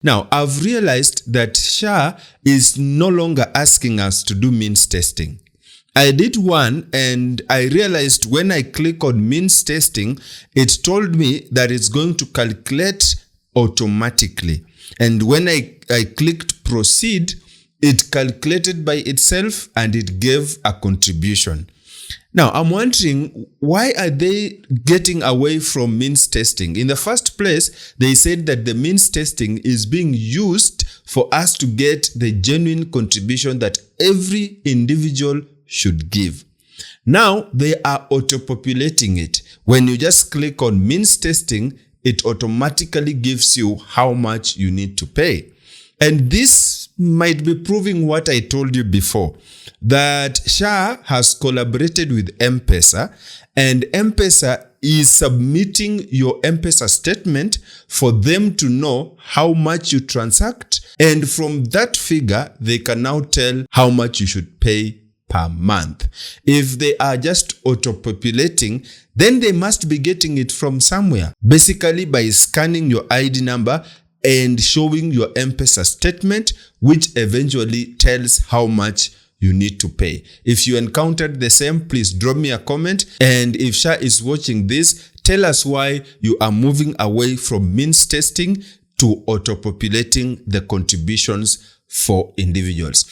Now, I've realized that SHA is no longer asking us to do means testing. I did one and I realized when I click on means testing, it told me that it's going to calculate automatically. And when I clicked proceed, it calculated by itself and it gave a contribution. Now, I'm wondering, why are they getting away from means testing? In the first place, they said that the means testing is being used for us to get the genuine contribution that every individual should give. Now, they are auto-populating it. When you just click on means testing, it automatically gives you how much you need to pay. And this might be proving what I told you before, that SHA has collaborated with M-Pesa, and M-Pesa is submitting your M-Pesa statement for them to know how much you transact, and from that figure, they can now tell how much you should pay per month. If they are just auto-populating, then they must be getting it from somewhere, basically by scanning your ID number and showing your M-Pesa statement, which eventually tells how much you need to pay. If you encountered the same, please drop me a comment. And if SHA is watching this, tell us why you are moving away from means testing to auto-populating the contributions for individuals.